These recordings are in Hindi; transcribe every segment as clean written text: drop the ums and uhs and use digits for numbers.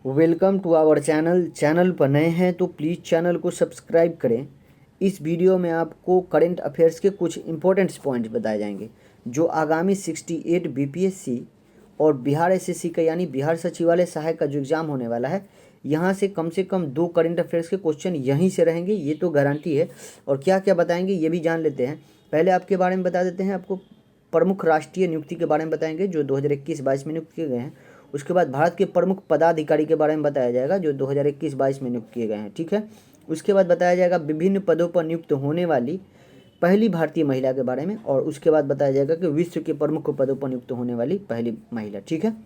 वेलकम टू आवर चैनल पर नए हैं तो प्लीज़ चैनल को सब्सक्राइब करें। इस वीडियो में आपको करंट अफेयर्स के कुछ इंपॉर्टेंट्स पॉइंट्स बताए जाएंगे जो आगामी 68 बीपीएससी और बिहार एसएससी का यानी बिहार सचिवालय सहायक का जो एग्ज़ाम होने वाला है, यहाँ से कम 2 करंट अफेयर्स के क्वेश्चन यहीं से रहेंगे, ये तो गारंटी है। और क्या क्या बताएंगे ये भी जान लेते हैं। पहले आपके बारे में बता देते हैं, आपको प्रमुख राष्ट्रीय नियुक्ति के बारे में बताएंगे जो 2021-22 में नियुक्त किए गए हैं। उसके बाद भारत के प्रमुख पदाधिकारी के बारे में बताया जाएगा जो 2021-22 में नियुक्त किए गए हैं, ठीक है। उसके बाद बताया जाएगा विभिन्न पदों पर नियुक्त होने वाली पहली भारतीय महिला के बारे में, और उसके बाद बताया जाएगा कि विश्व के प्रमुख पदों पर नियुक्त होने वाली पहली महिला, ठीक है।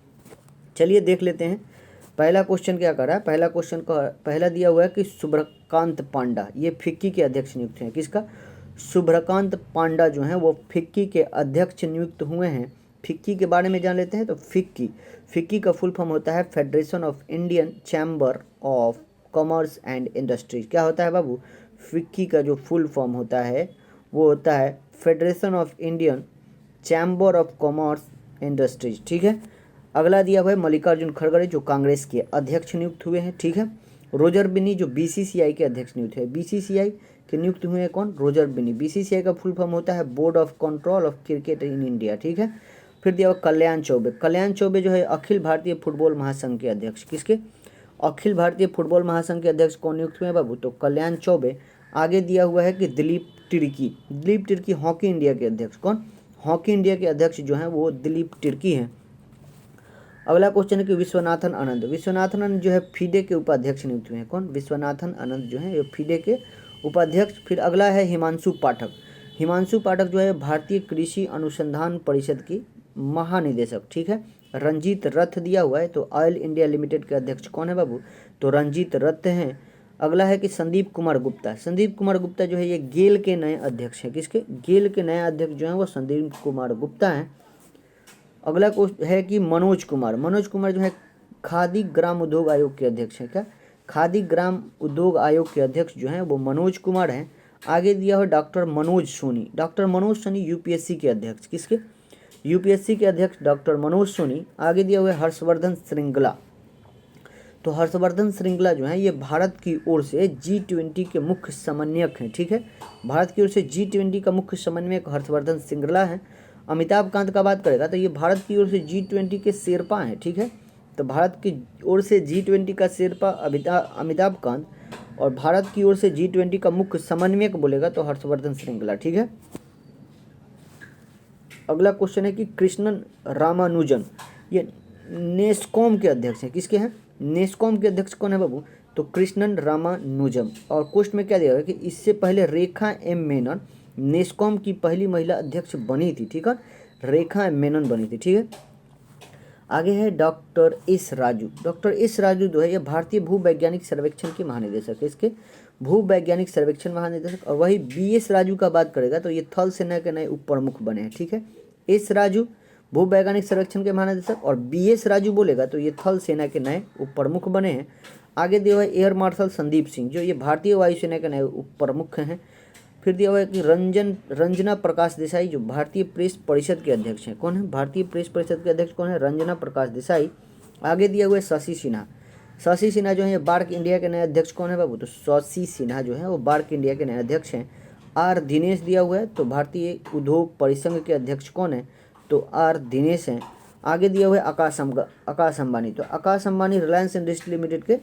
चलिए देख लेते हैं पहला क्वेश्चन क्या कर रहा है। पहला क्वेश्चन का पहला दिया हुआ है कि शुभ्रकांत पांडा ये फिक्की के अध्यक्ष नियुक्त हैं। किसका? शुभ्रकांत पांडा जो हैं वो फिक्की के अध्यक्ष नियुक्त हुए हैं। फिक्की के बारे में जान लेते हैं। तो फिक्की का फुल फॉर्म होता है federation of Indian chamber of commerce and industries. क्या होता है बाबू? फिक्की का जो फुल फॉर्म होता है वो होता है federation of Indian chamber of commerce industries, ठीक है। अगला दिया हुआ है मल्लिकार्जुन खड़गे जो कांग्रेस के अध्यक्ष नियुक्त हुए हैं, ठीक है। रोजर बिन्नी जो बीसीसीआई के अध्यक्ष नियुक्त है। बीसीसीआई के नियुक्त हुए हैं कौन? रोजर बिन्नी। बीसीसीआई का फुल फॉर्म होता है board of control of cricket in India, ठीक है। फिर दिया हुआ कल्याण चौबे जो है अखिल भारतीय फुटबॉल महासंघ के अध्यक्ष। किसके? अखिल भारतीय फुटबॉल महासंघ के अध्यक्ष कौन नियुक्त हुए हैं बाबू? तो कल्याण चौबे। आगे दिया हुआ है कि दिलीप तिर्की हॉकी इंडिया के अध्यक्ष। कौन? हॉकी इंडिया के अध्यक्ष जो हैं वो दिलीप तिर्की हैं। अगला क्वेश्चन है कि विश्वनाथन आनंद जो है फीडे के उपाध्यक्ष नियुक्त हुए हैं। कौन? विश्वनाथन आनंद जो है ये फीडे के उपाध्यक्ष। फिर अगला है हिमांशु पाठक जो है भारतीय कृषि अनुसंधान परिषद की महानिदेशक, ठीक है। रंजीत रथ दिया हुआ है तो ऑयल इंडिया लिमिटेड के अध्यक्ष कौन है बाबू? तो रंजीत रथ हैं। अगला है कि संदीप कुमार गुप्ता जो है ये गेल के नए अध्यक्ष हैं। किसके? गेल के नए अध्यक्ष जो हैं वो संदीप कुमार गुप्ता हैं। अगला क्वेश्चन है कि मनोज कुमार जो है खादी ग्राम उद्योग आयोग के अध्यक्ष हैं। क्या? खादी ग्राम उद्योग आयोग के अध्यक्ष जो हैं वो मनोज कुमार हैं। आगे दिया हुआ डॉक्टर मनोज सोनी यूपीएससी के अध्यक्ष। किसके? यूपीएससी के अध्यक्ष डॉक्टर मनोज सोनी। आगे दिया हुआ है हर्षवर्धन श्रृंगला। तो हर्षवर्धन श्रृंगला जो है ये भारत की ओर से G20 के मुख्य समन्वयक हैं, ठीक है। भारत की ओर से G20 का मुख्य समन्वयक हर्षवर्धन श्रृंगला हैं। अमिताभ कांत का बात करेगा तो ये भारत की ओर से G20 के शेरपा हैं, ठीक है। तो भारत की ओर से G20 का शेरपा अमिताभ कांत, और भारत की ओर से G20 का मुख्य समन्वयक बोलेगा तो हर्षवर्धन श्रृंगला, ठीक है। अगला क्वेश्चन है कि कृष्णन रामानुजन ये नेस्कॉम के अध्यक्ष हैं। किसके हैं? नेस्कॉम के अध्यक्ष कौन है बाबू? तो कृष्णन रामानुजम। और क्वेश्चन में क्या दिया हुआ है कि इससे पहले रेखा एम मेनन नेस्कॉम की पहली महिला अध्यक्ष बनी थी, ठीक है। रेखा एम मेनन बनी थी, ठीक है। आगे है डॉक्टर एस राजू जो है ये भारतीय भूवैज्ञानिक सर्वेक्षण के महानिदेशक है। इसके भूवैज्ञानिक सर्वेक्षण महानिदेशक। और वही BS राजू का बात करेगा तो ये थल सेना के नए उप प्रमुख बने हैं, ठीक है। एस राजू भूवैज्ञानिक सर्वेक्षण के महानिदेशक, और BS राजू बोलेगा तो ये थल सेना के नए उप प्रमुख बने हैं। आगे दिया हुआ है एयर मार्शल संदीप सिंह जो ये भारतीय वायुसेना के नए उप प्रमुख हैं। फिर दिया हुआ है कि रंजना प्रकाश देसाई जो भारतीय प्रेस परिषद के अध्यक्ष हैं। कौन है? भारतीय प्रेस परिषद के अध्यक्ष कौन है? रंजना प्रकाश देसाई। आगे दिया हुआ है शशि सिन्हा जो है बार्क इंडिया के नए अध्यक्ष कौन है बाबू? तो शशि सिन्हा जो है वो बार्क इंडिया के नए अध्यक्ष हैं। R दिनेश दिया हुआ है तो भारतीय उद्योग परिसंघ के अध्यक्ष कौन है? तो R दिनेश हैं। आगे दिया हुआ है आकाश अंबानी। तो आकाश अंबानी रिलायंस इंडस्ट्री लिमिटेड के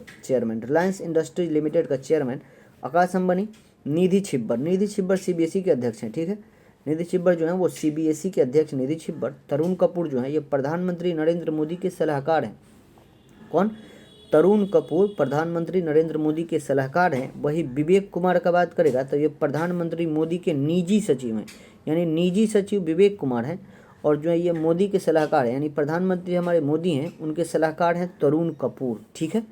चेयरमैन आकाश अंबानी। निधि छिब्बर CBSE के अध्यक्ष हैं, ठीक है। निधि छिब्बर जो है वो CBSE के अध्यक्ष निधि छिब्बर। तरुण कपूर जो है ये प्रधानमंत्री नरेंद्र मोदी के सलाहकार हैं। कौन? तरुण कपूर प्रधानमंत्री नरेंद्र मोदी के सलाहकार हैं। वही विवेक कुमार का बात करेगा तो ये प्रधानमंत्री मोदी के निजी सचिव हैं, यानी निजी सचिव विवेक कुमार हैं। और जो है ये मोदी के सलाहकार हैं, यानी प्रधानमंत्री हमारे मोदी हैं उनके सलाहकार हैं तरुण कपूर, ठीक है।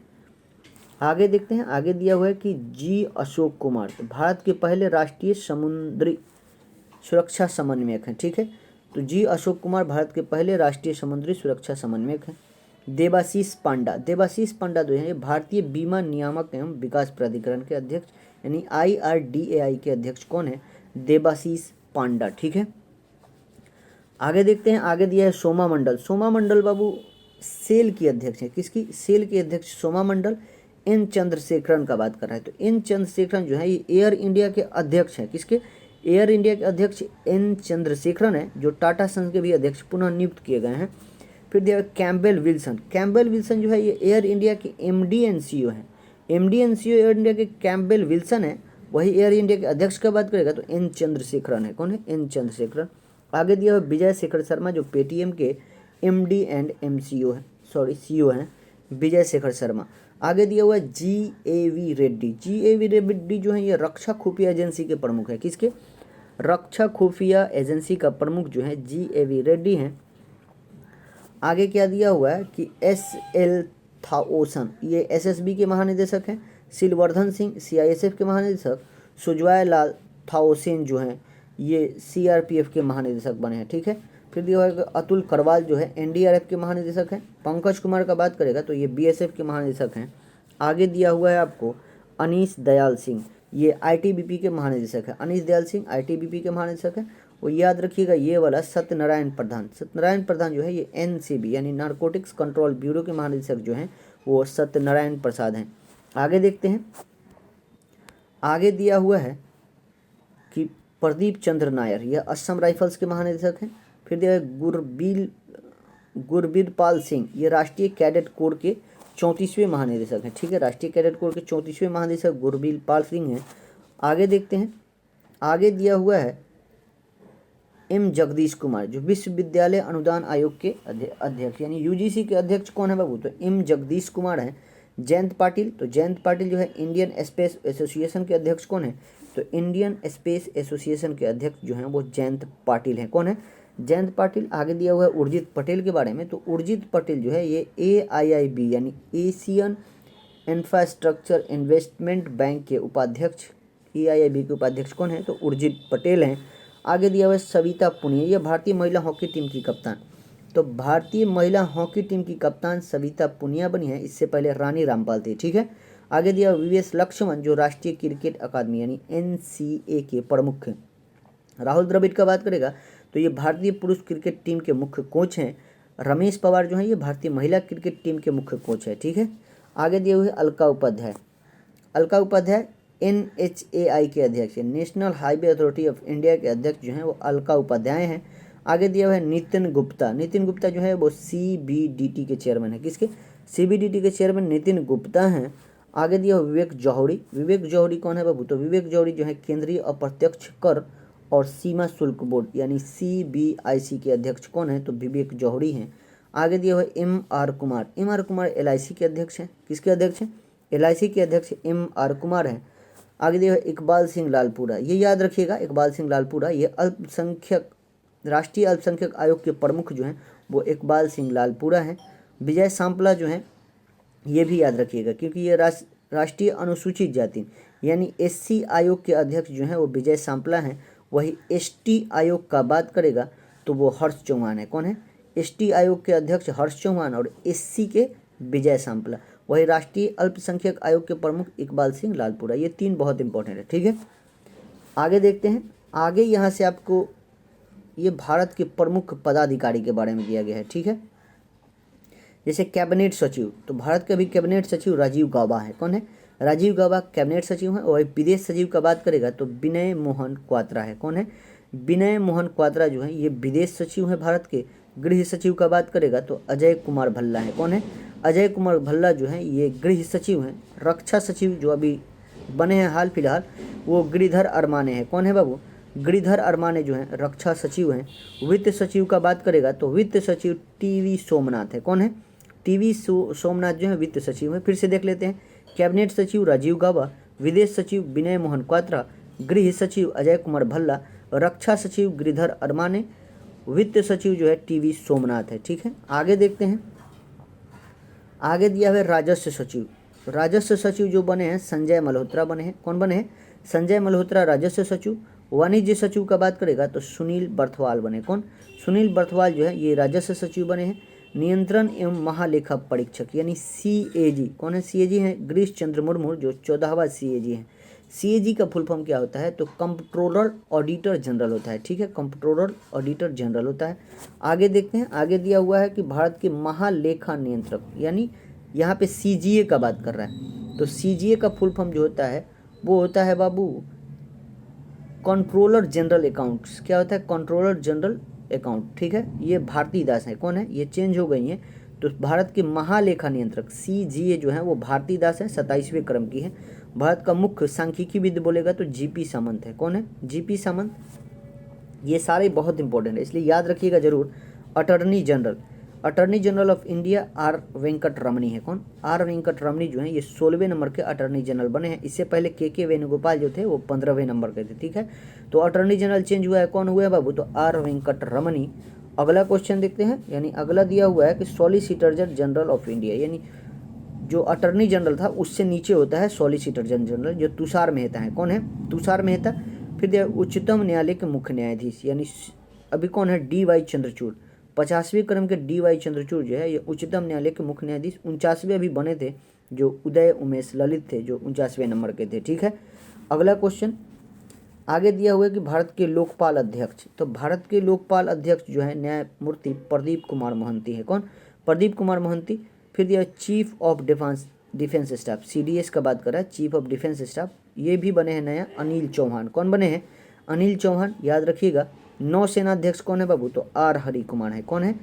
आगे देखते हैं। आगे दिया हुआ है कि G अशोक कुमार भारत के पहले राष्ट्रीय समुद्री सुरक्षा समन्वयक हैं, ठीक है। तो G अशोक कुमार भारत के पहले राष्ट्रीय समुद्री सुरक्षा समन्वयक हैं। देबाशीष पांडा जो है भारतीय बीमा नियामक एवं विकास प्राधिकरण के अध्यक्ष यानी IRDAI के अध्यक्ष कौन है? देबाशीष पांडा, ठीक है। आगे देखते हैं। आगे दिया है सोमा मंडल बाबू सेल की अध्यक्ष है, किसकी, सेल की अध्यक्ष सोमा मंडल एन चंद्रशेखरन का बात कर रहा है। तो एन चंद्रशेखरन जो है ये एयर इंडिया के अध्यक्ष हैं, किसके, एयर इंडिया के अध्यक्ष एन चंद्रशेखरन है, जो टाटा सन्स के भी अध्यक्ष पुनः नियुक्त किए गए हैं। फिर दिया कैम्पबेल विल्सन, कैम्पबेल विल्सन जो है ये एयर इंडिया के एमडी एंड सीईओ हैं। MD and CEO air India के कैम्पबेल विल्सन है, वही एयर इंडिया के अध्यक्ष का बात करेगा तो एन चंद्रशेखरन है। कौन है, एन चंद्रशेखरन। आगे दिया हुआ विजय शेखर शर्मा जो पेटीएम के एमडी एंड एमसीईओ है, सॉरी सीईओ हैं, विजय शेखर शर्मा। आगे दिया हुआ GAV रेड्डी, GAV रेड्डी जो है ये रक्षा खुफिया एजेंसी के प्रमुख है, किसके, रक्षा खुफिया एजेंसी का प्रमुख जो है GAV रेड्डी हैं। आगे क्या दिया हुआ है कि SL थाओसन ये SSB के महानिदेशक हैं। सिलवर्धन सिंह CISF के महानिदेशक। सुजवाय लाल थाओसेन जो हैं ये CRPF के महानिदेशक बने हैं, ठीक है। फिर दिया हुआ है अतुल करवाल जो है NDRF के महानिदेशक हैं। पंकज कुमार का बात करेगा तो ये BSF के महानिदेशक हैं। आगे दिया हुआ है आपको अनीश दयाल सिंह, ये ITBP के महानिदेशक है। अनीश दयाल सिंह ITBP के महानिदेशक हैं। वो याद रखिएगा ये वाला सत्यनारायण प्रधान, सत्यनारायण प्रधान जो है ये NCB यानी नारकोटिक्स कंट्रोल ब्यूरो के महानिदेशक जो हैं वो सत्यनारायण प्रसाद हैं। आगे देखते हैं, आगे दिया हुआ है कि प्रदीप चंद्र नायर ये असम राइफल्स के महानिदेशक हैं। फिर दिया है गुरबीरपाल सिंह ये राष्ट्रीय कैडेट कोर के 34वें महानिदेशक हैं, ठीक है। राष्ट्रीय कैडेट कोर के 34वें महानिदेशक गुरबीरपाल सिंह हैं। आगे देखते हैं, आगे दिया हुआ है M जगदीश कुमार जो विश्वविद्यालय अनुदान आयोग के अध्यक्ष यानी UGC के अध्यक्ष कौन है बाबू, तो M जगदीश कुमार हैं। जयंत पाटिल, तो जयंत पाटिल जो है इंडियन स्पेस एसोसिएशन के अध्यक्ष कौन है, तो इंडियन स्पेस एसोसिएशन के अध्यक्ष जो हैं वो जयंत पाटिल हैं। कौन है, जयंत पाटिल। आगे दिया हुआ है उर्जित पटेल के बारे में, तो उर्जित पटेल जो है ये AIIB यानी एशियन इंफ्रास्ट्रक्चर इन्वेस्टमेंट बैंक के उपाध्यक्ष, AIIB के उपाध्यक्ष कौन है, तो उर्जित पटेल हैं। आगे दिया हुआ है सविता पुनिया ये भारतीय महिला हॉकी टीम की कप्तान, तो भारतीय महिला हॉकी टीम की कप्तान सविता पुनिया बनी है, इससे पहले रानी रामपाल थी, ठीक है। आगे दिया VS लक्ष्मण जो राष्ट्रीय क्रिकेट अकादमी यानी NCA के प्रमुख हैं। राहुल द्रविड़ का बात करेगा तो ये भारतीय पुरुष क्रिकेट टीम के मुख्य कोच हैं। रमेश पवार जो हैं ये भारतीय महिला क्रिकेट टीम के मुख्य कोच है, ठीक है। आगे दिए हुए अलका उपाध्याय, अलका उपाध्याय NHAI के अध्यक्ष है, national highway authority of India के अध्यक्ष जो हैं वो अलका उपाध्याय हैं। आगे दिया हुआ है नितिन गुप्ता, नितिन गुप्ता जो है वो CBDT के चेयरमैन है, किसके, CBDT के चेयरमैन नितिन गुप्ता हैं। आगे दिया हुआ विवेक जौहरी, विवेक जौहरी कौन है बाबू, तो विवेक जौहरी जो है केंद्रीय अप्रत्यक्ष कर और सीमा शुल्क बोर्ड यानी CBIC के अध्यक्ष कौन है, तो विवेक जौहरी हैं। आगे दिया हुआ MR Kumar, MR Kumar LIC के अध्यक्ष हैं, किसके अध्यक्ष हैं, LIC के अध्यक्ष MR कुमार हैं। आगे दिया हुआ इकबाल सिंह लालपुरा, ये याद रखिएगा इकबाल सिंह लालपुरा ये अल्पसंख्यक राष्ट्रीय अल्पसंख्यक आयोग के प्रमुख जो हैं वो इकबाल सिंह लालपुरा हैं। विजय सांपला जो हैं ये भी याद रखिएगा क्योंकि ये राष्ट्रीय अनुसूचित जाति यानी SC आयोग के अध्यक्ष जो हैं वो विजय सांपला हैं। वही ST आयोग का बात करेगा तो वो हर्ष चौहान है। कौन है, ST आयोग के अध्यक्ष हर्ष चौहान और SC के विजय सांपला। वही राष्ट्रीय अल्पसंख्यक आयोग के प्रमुख इकबाल सिंह लालपुरा। ये तीन बहुत इंपॉर्टेंट है, ठीक है। आगे देखते हैं, आगे यहाँ से आपको ये भारत के प्रमुख पदाधिकारी के बारे में दिया गया है, ठीक है। जैसे कैबिनेट सचिव, तो भारत के भी कैबिनेट सचिव राजीव गौबा है। कौन है, राजीव गौबा कैबिनेट सचिव हैं। और विदेश सचिव का बात करेगा तो विनय मोहन क्वात्रा है। कौन है, विनय मोहन क्वात्रा जो है ये विदेश सचिव हैं भारत के। गृह सचिव का बात करेगा तो अजय कुमार भल्ला है। कौन है, अजय कुमार भल्ला जो है ये गृह सचिव हैं। रक्षा सचिव जो अभी बने हैं हाल फिलहाल वो गिरिधर अरमाने हैं। कौन है बाबू, गिरिधर अरमाने जो हैं रक्षा सचिव हैं। वित्त सचिव का बात करेगा तो वित्त सचिव TV सोमनाथ है। कौन है, TV सोमनाथ जो है वित्त सचिव है। फिर से देख लेते हैं, कैबिनेट सचिव राजीव गौबा, विदेश सचिव विनय मोहन क्वात्रा, गृह सचिव अजय कुमार भल्ला, रक्षा सचिव गिरिधर अरमाने, वित्त सचिव जो है TV सोमनाथ है, ठीक है। आगे देखते हैं, आगे दिया है राजस्व सचिव। राजस्व सचिव जो बने हैं संजय मल्होत्रा बने हैं। कौन बने हैं, संजय मल्होत्रा राजस्व सचिव। वाणिज्य सचिव का बात करेगा तो सुनील बर्थवाल बने। कौन, सुनील बर्थवाल जो है ये राजस्व सचिव बने हैं। नियंत्रण एवं महालेखा परीक्षक यानी CAG, कौन है, CAG हैं गिरीश चंद्र मुर्मू जो 14वां CAG हैं। CAG का फुल फॉर्म क्या होता है, तो कंट्रोलर ऑडिटर जनरल होता है, ठीक है, कंट्रोलर ऑडिटर जनरल होता है। आगे देखते हैं, आगे दिया हुआ है कि भारत के महालेखा नियंत्रक, यानी यहाँ पे CGA का बात कर रहा है, तो CGA का फुल फॉर्म जो होता है वो होता है बाबू कंट्रोलर जनरल अकाउंट्स। क्या होता है, कंट्रोलर जनरल अकाउंट, ठीक है। ये भारती दास है, कौन है, ये चेंज हो गई हैं। तो भारत के महालेखा नियंत्रक CGA जो है वो भारती दास है, 27वें क्रम की है। भारत का मुख्य सांख्यिकीविद बोलेगा तो GP सामंत है, कौन है, GP सामंत। ये सारे बहुत इंपॉर्टेंट है, इसलिए याद रखिएगा जरूर। Attorney general, attorney general of India R Venkat Ramani है, कौन, R वेंकट रमणी जो है ये 16वें नंबर के अटर्नी जनरल बने हैं। इससे पहले KK वेणुगोपाल जो थे वो 15वें नंबर के थे, ठीक है। तो अटर्नी जनरल चेंज हुआ है, कौन हुआ है बाबू, तो R वेंकट रमणी। अगला क्वेश्चन देखते हैं, यानी अगला दिया हुआ है कि सॉलिसिटर जनरल ऑफ इंडिया, यानी जो अटर्नी जनरल था उससे नीचे होता है सॉलिसिटर जनरल, जो तुषार मेहता है, कौन है, तुषार मेहता। फिर दिया उच्चतम न्यायालय के मुख्य न्यायाधीश, यानी अभी कौन है, DY चंद्रचूड़। 50वें क्रम के DY चंद्रचूड़ जो है ये उच्चतम न्यायालय के मुख्य न्यायाधीश। 49वें अभी बने थे जो उदय उमेश ललित थे, जो 49वें नंबर के थे, ठीक है। अगला क्वेश्चन आगे दिया हुआ है कि भारत के लोकपाल अध्यक्ष, तो भारत के लोकपाल अध्यक्ष जो है न्यायमूर्ति प्रदीप कुमार मोहंती है, कौन, प्रदीप कुमार मोहंती। फिर दिया chief of defence staff, CDS का बात कर रहा है, चीफ ऑफ डिफेंस स्टाफ, ये भी बने हैं नया, अनिल चौहान। कौन बने हैं, अनिल चौहान, याद रखिएगा। नौसेना अध्यक्ष कौन है बाबू, तो R हरि कुमार है, कौन है,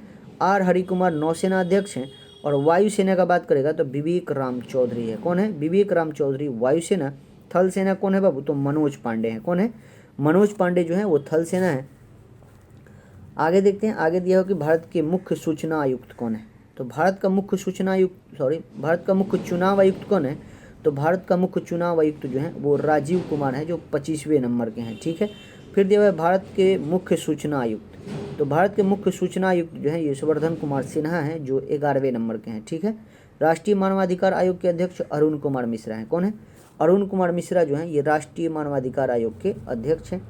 R हरि कुमार नौसेना अध्यक्ष हैं। और वायुसेना का बात करेगा तो विवेक राम चौधरी है, कौन है, विवेक राम चौधरी वायुसेना। थल सेना कौन है बाबू, तो मनोज पांडे हैं, कौन है, मनोज पांडे जो है वो थल सेना है। आगे देखते हैं, आगे दिया हो कि भारत के मुख्य सूचना आयुक्त कौन है, तो भारत का मुख्य सूचना आयुक्त, भारत का मुख्य चुनाव आयुक्त कौन है, तो भारत का मुख्य चुनाव आयुक्त जो है वो राजीव कुमार है, जो 25वें नंबर के हैं, ठीक है। फिर दिया हुआ है भारत के मुख्य सूचना आयुक्त, तो भारत के मुख्य सूचना आयुक्त जो है यशवर्धन कुमार सिन्हा हैं, जो 11वें नंबर के हैं, ठीक है। राष्ट्रीय मानवाधिकार आयोग के अध्यक्ष अरुण कुमार मिश्रा हैं, कौन है, अरुण कुमार मिश्रा जो हैं ये राष्ट्रीय मानवाधिकार आयोग के अध्यक्ष हैं।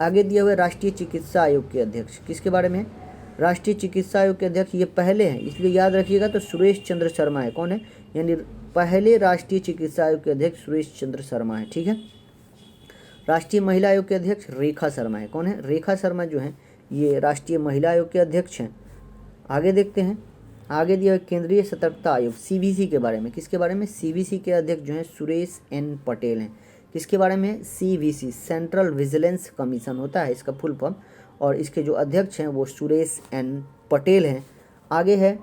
आगे दिया हुआ है राष्ट्रीय चिकित्सा आयोग के अध्यक्ष, किसके बारे में, राष्ट्रीय चिकित्सा आयोग के अध्यक्ष ये पहले हैं, इसलिए याद रखिएगा, तो सुरेश चंद्र शर्मा है, कौन है, यानी पहले राष्ट्रीय चिकित्सा आयोग के अध्यक्ष सुरेश चंद्र शर्मा है, ठीक है। राष्ट्रीय महिला आयोग के अध्यक्ष रेखा शर्मा है, कौन है, रेखा शर्मा जो है ये राष्ट्रीय महिला आयोग के अध्यक्ष हैं। आगे देखते हैं, आगे दिया केंद्रीय सतर्कता आयोग CVC के बारे में, किसके बारे में, CVC के अध्यक्ष जो हैं सुरेश N पटेल हैं। किसके बारे में, CVC सेंट्रल विजिलेंस कमीशन होता है इसका फुल फॉर्म, और इसके जो अध्यक्ष हैं वो सुरेश N पटेल हैं। आगे है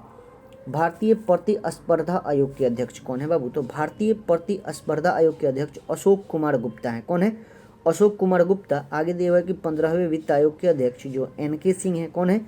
भारतीय प्रतिस्पर्धा आयोग के अध्यक्ष कौन है बाबू, तो भारतीय प्रतिस्पर्धा आयोग के अध्यक्ष अशोक कुमार गुप्ता हैं, कौन है, अशोक कुमार गुप्ता। आगे दिया हुआ है कि 15वें वित्त आयोग के अध्यक्ष जो NK सिंह हैं, कौन है,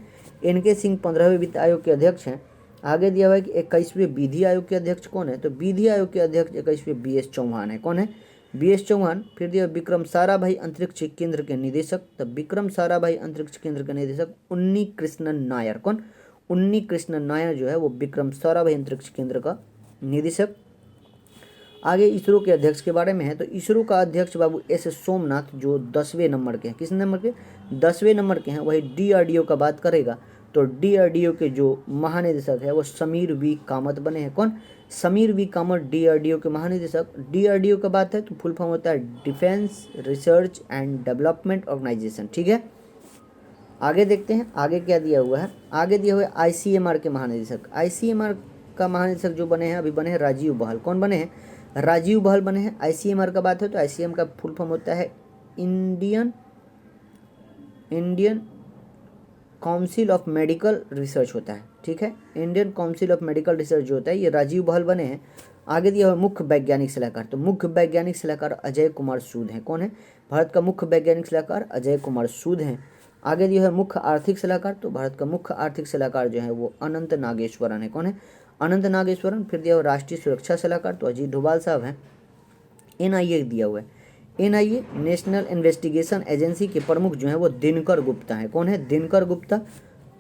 NK सिंह 15वें वित्त आयोग के अध्यक्ष हैं। आगे दिया हुआ है कि 21वें विधि आयोग के अध्यक्ष कौन है, तो विधि आयोग के अध्यक्ष 21वें BS चौहान है, कौन है, BS चौहान। फिर दिया विक्रम साराभाई अंतरिक्ष केंद्र के निदेशक, तो विक्रम साराभाई अंतरिक्ष केंद्र के निदेशक उन्नी कृष्णन नायर, कौन, उन्नी कृष्णन नायर जो है वो विक्रम साराभाई अंतरिक्ष केंद्र का निदेशक। आगे इसरो के अध्यक्ष के बारे में है, तो इसरो का अध्यक्ष बाबू S सोमनाथ जो 10वें नंबर के हैं, किस नंबर के, 10वें नंबर के हैं। वही DRDO का बात करेगा तो DRDO के जो महानिदेशक है वो समीर V कामत बने हैं, कौन, समीर V कामत DRDO के महानिदेशक। DRDO का बात है तो फुल फॉर्म होता है defence research and development organisation, ठीक है। आगे देखते हैं, आगे क्या दिया हुआ है, आगे दिया हुआ है ICMR के महानिदेशक। ICMR का महानिदेशक जो बने हैं अभी बने हैं राजीव बहल, कौन बने हैं, राजीव बहल बने हैं। ICMR का बात है तो ICM का फुल फॉर्म होता है Indian council of medical research होता है, ठीक है। Indian council of medical research जो होता है ये राजीव बहल बने हैं। आगे दिया हुआ मुख्य वैज्ञानिक सलाहकार, तो मुख्य वैज्ञानिक सलाहकार अजय कुमार सूद हैं, कौन है, भारत का मुख्य वैज्ञानिक सलाहकार अजय कुमार सूद हैं। आगे दिया है मुख्य आर्थिक सलाहकार, तो भारत का मुख्य आर्थिक सलाहकार जो है वो अनंत नागेश्वरन है, कौन है, अनंत नागेश्वरन। फिर दिया हुआ राष्ट्रीय सुरक्षा सलाहकार तो अजीत डोभाल साहब हैं। NIA दिया हुआ है, NIA नेशनल इन्वेस्टिगेशन एजेंसी के प्रमुख जो हैं वो दिनकर गुप्ता हैं, कौन है, दिनकर गुप्ता।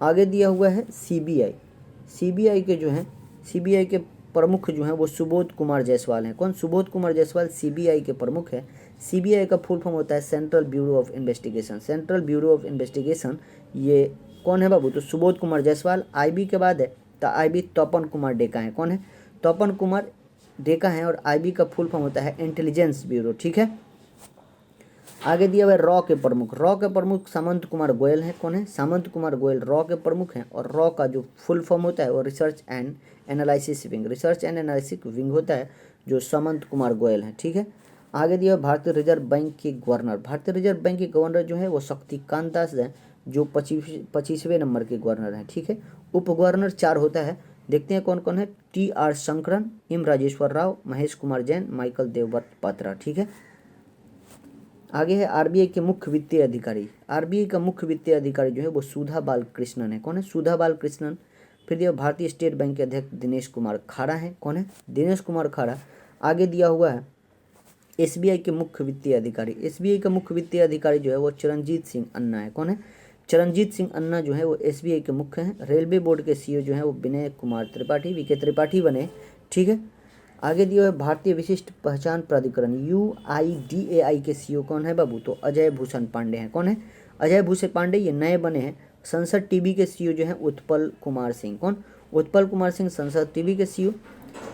आगे दिया हुआ है CBI के जो हैं CBI के प्रमुख जो हैं वो सुबोध कुमार जायसवाल हैं, कौन, सुबोध कुमार जायसवाल CBI के प्रमुख है। CBI का फुल फॉर्म होता है central bureau of investigation, central bureau of investigation ये कौन है बाबू, तो सुबोध कुमार जायसवाल। IB के बाद है तो IB तपन कुमार डेका है, कौन है, तपन कुमार डेका है। और IB का फुल फॉर्म होता है इंटेलिजेंस ब्यूरो, ठीक है। आगे दिया हुआ है रॉ के प्रमुख। रॉ के प्रमुख सामंत कुमार गोयल हैं। कौन है? सामंत कुमार गोयल रॉ के प्रमुख हैं। और रॉ का जो फुल फॉर्म होता है वो research and analysis wing, research and analysis wing होता है जो सामंत कुमार गोयल हैं। ठीक है। आगे दिया भारतीय रिजर्व बैंक के गवर्नर। भारतीय रिजर्व बैंक के गवर्नर जो है वो शक्तिकांत दास हैं, जो 25वें नंबर के गवर्नर हैं। ठीक है। उप गवर्नर 4 होता है, देखते हैं कौन कौन है। TR Shankaran, M Rajeshwar Rao, Mahesh Kumar Jain, Michael Debabrata Patra. ठीक है। आगे है RBI के मुख्य वित्तीय अधिकारी। RBI का मुख्य वित्तीय अधिकारी जो है वो सुधा बालकृष्णन है। कौन है? सुधा बालकृष्णन। फिर दिया भारतीय स्टेट बैंक के अध्यक्ष दिनेश कुमार खाड़ा है। कौन है? दिनेश कुमार खाड़ा। आगे दिया हुआ है SBI के मुख्य वित्तीय अधिकारी। SBI का मुख्य वित्तीय अधिकारी जो है वो चरणजीत सिंह अन्ना है। कौन है? चरणजीत सिंह अन्ना जो है वो SBI के मुख्य हैं। रेलवे बोर्ड के CEO जो है वो विनय कुमार त्रिपाठी, VK त्रिपाठी बने। ठीक है। आगे दिया है भारतीय विशिष्ट पहचान प्राधिकरण UIDAI के CEO कौन है बाबू? तो अजय भूषण पांडे हैं। कौन है? अजय भूषण पांडे, ये नए बने हैं। संसद टीवी के CEO जो है उत्पल कुमार सिंह। कौन? उत्पल कुमार सिंह संसद टीवी के CEO।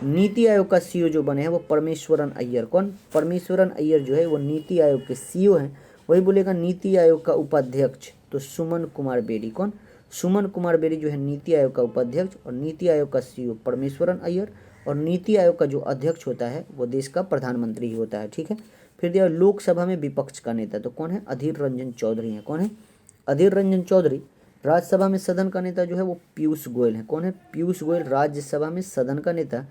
नीति आयोग का CEO जो बने हैं वो परमेश्वरन अय्यर। कौन? परमेश्वरन अय्यर जो है वो नीति आयोग के CEO हैं। वही बोलेगा नीति आयोग का उपाध्यक्ष तो सुमन कुमार बेरी। कौन? सुमन कुमार बेरी जो है नीति आयोग का उपाध्यक्ष, और नीति आयोग का CEO परमेश्वरन अय्यर, और नीति आयोग का जो अध्यक्ष होता है वो देश का प्रधानमंत्री ही होता है। ठीक है। फिर दिया लोकसभा में विपक्ष का नेता, तो कौन है? अधीर रंजन चौधरी है। कौन है? अधीर रंजन चौधरी। राज्यसभा में सदन का नेता जो है वो पीयूष गोयल है। कौन है? पीयूष गोयल राज्यसभा में सदन का नेता।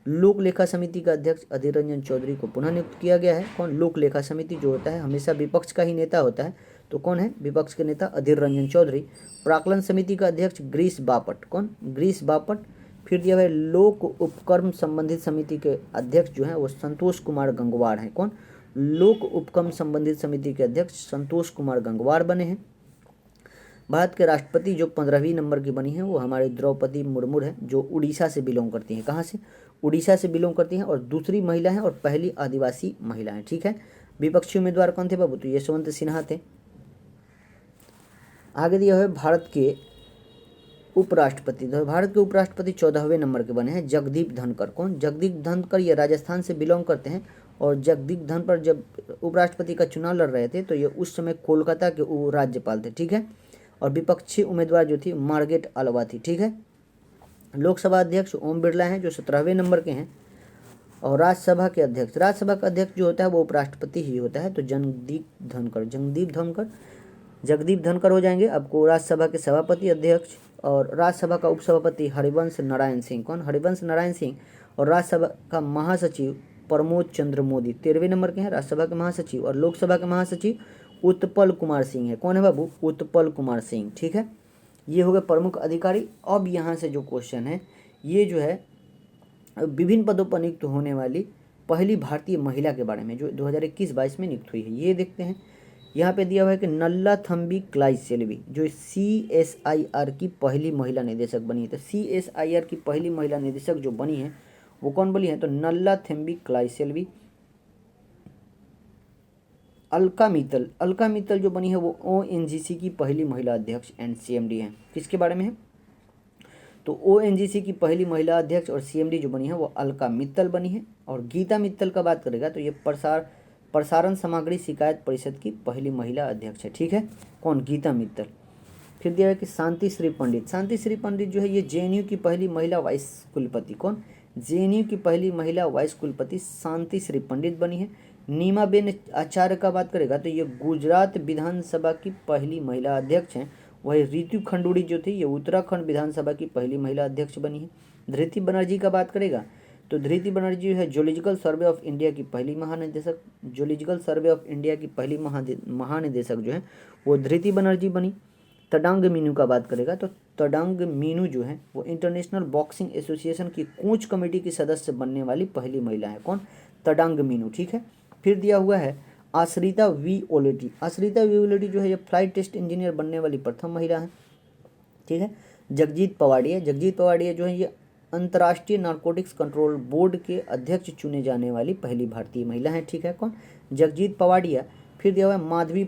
लोक लेखा समिति का अध्यक्ष अधीर रंजन चौधरी को पुनः नियुक्त किया गया है। कौन? लोक लेखा समिति जो होता है हमेशा विपक्ष का ही नेता होता है, तो कौन है? विपक्ष के नेता अधीर रंजन चौधरी। प्राक्कलन समिति का अध्यक्ष ग्रीस बापट। कौन? ग्रीस बापट। फिर दिया है लोक उपक्रम संबंधित समिति के अध्यक्ष जो है वो संतोष कुमार गंगवार हैं। कौन? लोक उपक्रम संबंधित समिति के अध्यक्ष संतोष कुमार गंगवार बने हैं। भारत के राष्ट्रपति जो 15वीं नंबर की बनी है वो हमारे द्रौपदी मुर्मू है, जो उड़ीसा से बिलोंग करती हैं। कहाँ से? उड़ीसा से बिलोंग करती हैं, और दूसरी महिला हैं और पहली आदिवासी महिला हैं। ठीक है। विपक्षी उम्मीदवार कौन थे बाबू? तो यशवंत सिन्हा थे। आगे दिया है भारत के उपराष्ट्रपति। तो भारत के उपराष्ट्रपति 14वें नंबर के बने हैं जगदीप धनखड़। कौन? जगदीप धनखड़ ये राजस्थान से बिलोंग करते हैं, और जगदीप धनखड़ जब उपराष्ट्रपति का चुनाव लड़ रहे थे तो ये उस समय कोलकाता के राज्यपाल थे। ठीक है। और विपक्षी उम्मीदवार जो थी मार्गरेट अल्वा थी। ठीक है। लोकसभा अध्यक्ष ओम बिरला हैं जो 17वें नंबर के हैं। और राज्यसभा के अध्यक्ष, राज्यसभा का अध्यक्ष जो होता है वो उपराष्ट्रपति ही होता है, तो जगदीप धनखड़ हो जाएंगे आपको राज्यसभा के सभापति अध्यक्ष। और राज्यसभा का उपसभापति हरिवंश नारायण सिंह। कौन? हरिवंश नारायण सिंह। और राज्यसभा का महासचिव प्रमोद चंद्र मोदी 13वें नंबर के हैं राज्यसभा के महासचिव। और लोकसभा के महासचिव उत्पल कुमार सिंह है। कौन है बाबू? उत्पल कुमार सिंह। ठीक है। ये हो गए प्रमुख अधिकारी। अब यहाँ से जो क्वेश्चन है ये जो है विभिन्न पदों पर नियुक्त होने वाली पहली भारतीय महिला के बारे में जो 2021-22 में नियुक्त हुई है, ये देखते हैं। यहाँ पे दिया हुआ है कि नल्लाथम्बी क्लाइसेल्वी जो CSIR की पहली महिला निदेशक बनी है। तो CSIR की पहली महिला निदेशक जो बनी है वो कौन बनी है? तो नल्लाथम्बी क्लाइसेल्वी। अलका मित्तल जो बनी है वो ONGC की पहली महिला अध्यक्ष एंड CMD हैं। किसके बारे में है? तो ONGC की पहली महिला अध्यक्ष और CMD जो बनी है वो अलका मित्तल बनी है। और गीता मित्तल का बात करेगा तो ये प्रसारण सामग्री शिकायत परिषद की पहली महिला अध्यक्ष है। ठीक है। कौन? गीता मित्तल। फिर दिया है कि शांति श्री पंडित जो है ये JNU की पहली महिला वाइस कुलपति। कौन? JNU की पहली महिला वाइस कुलपति शांति श्री पंडित बनी है। नीमाबेन आचार्य का बात करेगा तो ये गुजरात विधानसभा की पहली महिला अध्यक्ष हैं। वही रितु खंडूड़ी जो थी ये उत्तराखंड विधानसभा की पहली महिला अध्यक्ष बनी है। धृति बनर्जी का बात करेगा तो धृति बनर्जी जो है जूलॉजिकल सर्वे ऑफ इंडिया की पहली महानिदेशक, जूलॉजिकल सर्वे ऑफ इंडिया की पहली महानिदेशक जो है वो धृति बनर्जी बनी। तडांग मीनू का बात करेगा तो तडांग मीनू जो है वो इंटरनेशनल बॉक्सिंग एसोसिएशन की कोच कमेटी की सदस्य बनने वाली पहली महिला है। कौन? तडांग मीनू। ठीक है। फिर दिया हुआ है आश्रिता वी ओलेटी जो है ये फ्लाइट टेस्ट इंजीनियर बनने वाली प्रथम महिला है। ठीक है। जगजीत पवाडिया जो है ये अंतर्राष्ट्रीय नारकोटिक्स कंट्रोल बोर्ड के अध्यक्ष चुने जाने वाली पहली भारतीय महिला है। ठीक है। कौन? जगजीत पवाडिया। फिर दिया हुआ है माधवी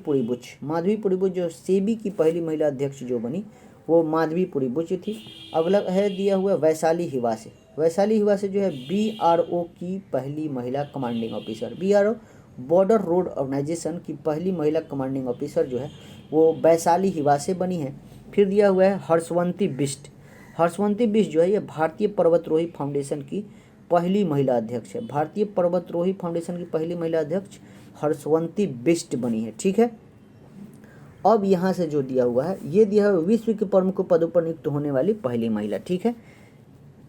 पुरीबुच जो सेबी की पहली महिला अध्यक्ष जो बनी वो माधवी पुरीबुच थी। अगला है दिया हुआ वैशाली हिवासे जो है BRO की पहली महिला commanding officer. BRO border road organisation की पहली महिला कमांडिंग ऑफिसर जो है वो वैशाली हिवा से बनी है। फिर दिया हुआ है हर्षवंती बिष्ट। हर्षवंती बिष्ट जो है ये भारतीय पर्वतरोही फाउंडेशन की पहली महिला अध्यक्ष है। भारतीय पर्वतरोही फाउंडेशन की पहली महिला अध्यक्ष हर्षवंती बिष्ट बनी है। ठीक है, अब यहाँ से जो दिया हुआ है ये दिया हुआ विश्व के प्रमुख पदों पर नियुक्त होने वाली पहली महिला। ठीक है,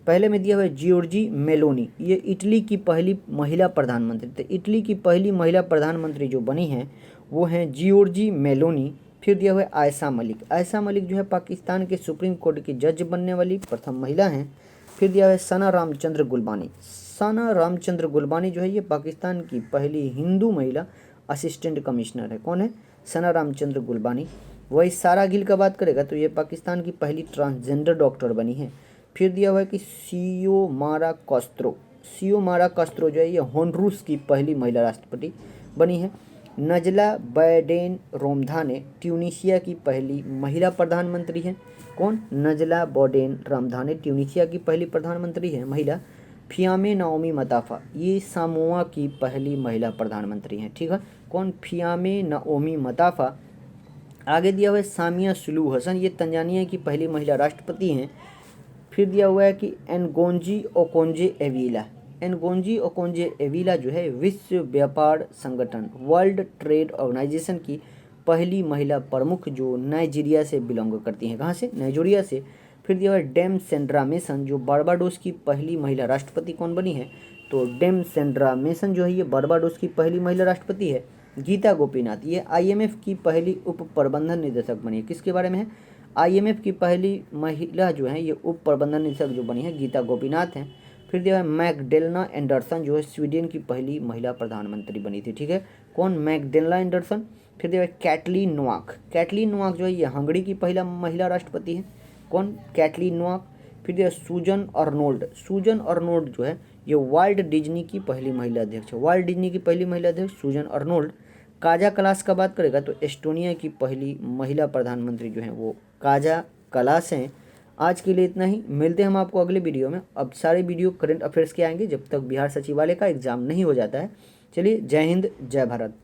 पहले में दिया हुआ है जियोर्जी मेलोनी, ये इटली की पहली महिला प्रधानमंत्री। तो इटली की पहली महिला प्रधानमंत्री जो बनी है वो हैं जियोर्जी मेलोनी। फिर दिया हुआ है आयशा मलिक। आयशा मलिक जो है पाकिस्तान के सुप्रीम कोर्ट की जज बनने वाली प्रथम महिला हैं। फिर दिया हुआ है सना रामचंद्र गुलबानी। सना रामचंद्र गुलबानी जो है ये पाकिस्तान की पहली हिंदू महिला असिस्टेंट कमिश्नर है। कौन है? सना रामचंद्र गुलबानी। वही सारा गिल का बात करेगा तो ये पाकिस्तान की पहली ट्रांसजेंडर डॉक्टर बनी है। फिर दिया हुआ है कि सियोमारा कास्त्रो। सियोमारा कास्त्रो जो है ये होंडुरास की पहली महिला राष्ट्रपति बनी है। नजला बैडेन रोमधाने ट्यूनीशिया की पहली महिला प्रधानमंत्री हैं। कौन? नजला बोडेन रामधाने ट्यूनीशिया की पहली प्रधानमंत्री है महिला। फियामे नाओमी मताफा ये सामोआ की पहली महिला प्रधानमंत्री हैं। ठीक है, कौन? फियामे नाओमी मताफा। आगे दिया हुआ है सामिया सुलूहु हसन, ये तंजानिया की पहली महिला राष्ट्रपति हैं। फिर दिया हुआ है कि एनगोंजी ओकोंजे एविला। एनगोंजी ओकोंजे एविला जो है विश्व व्यापार संगठन वर्ल्ड ट्रेड ऑर्गेनाइजेशन की पहली महिला प्रमुख जो नाइजीरिया से बिलोंग करती हैं। कहाँ से? नाइजीरिया से। फिर दिया हुआ है डेम सेंड्रा मेसन जो बारबाडोस की पहली महिला राष्ट्रपति कौन बनी है? तो डेम सेंड्रा मेसन जो है ये बारबाडोस की पहली महिला राष्ट्रपति है। गीता गोपीनाथ ये IMF की पहली उप प्रबंधन निदेशक बनी है। किसके बारे में है? IMF की पहली महिला जो है ये उप प्रबंधन निदेशक जो बनी है गीता गोपीनाथ हैं। फिर दिया है मैगडेलना एंडरसन जो है स्वीडन की पहली महिला प्रधानमंत्री बनी थी। ठीक है, कौन? मैगडेलना एंडरसन। फिर दिया है कैटलीन नोआक। कैटलीन नोआक जो है ये हंगरी की पहला महिला राष्ट्रपति है। कौन? Catelyn Noack. फिर दिया सूजन अर्नोल्ड। सूजन अर्नोल्ड जो है ये वाल्ट डिज्नी की पहली महिला अध्यक्ष है। वाल्ट डिज्नी की पहली महिला अध्यक्ष सूजन अर्नोल्ड। काजा कलास का बात करेगा तो एस्टोनिया की पहली महिला प्रधानमंत्री जो हैं वो काजा कलास हैं। आज के लिए इतना ही, मिलते हैं हम आपको अगले वीडियो में। अब सारे वीडियो करंट अफेयर्स के आएंगे जब तक बिहार सचिवालय का एग्ज़ाम नहीं हो जाता है। चलिए, जय हिंद, जय भारत।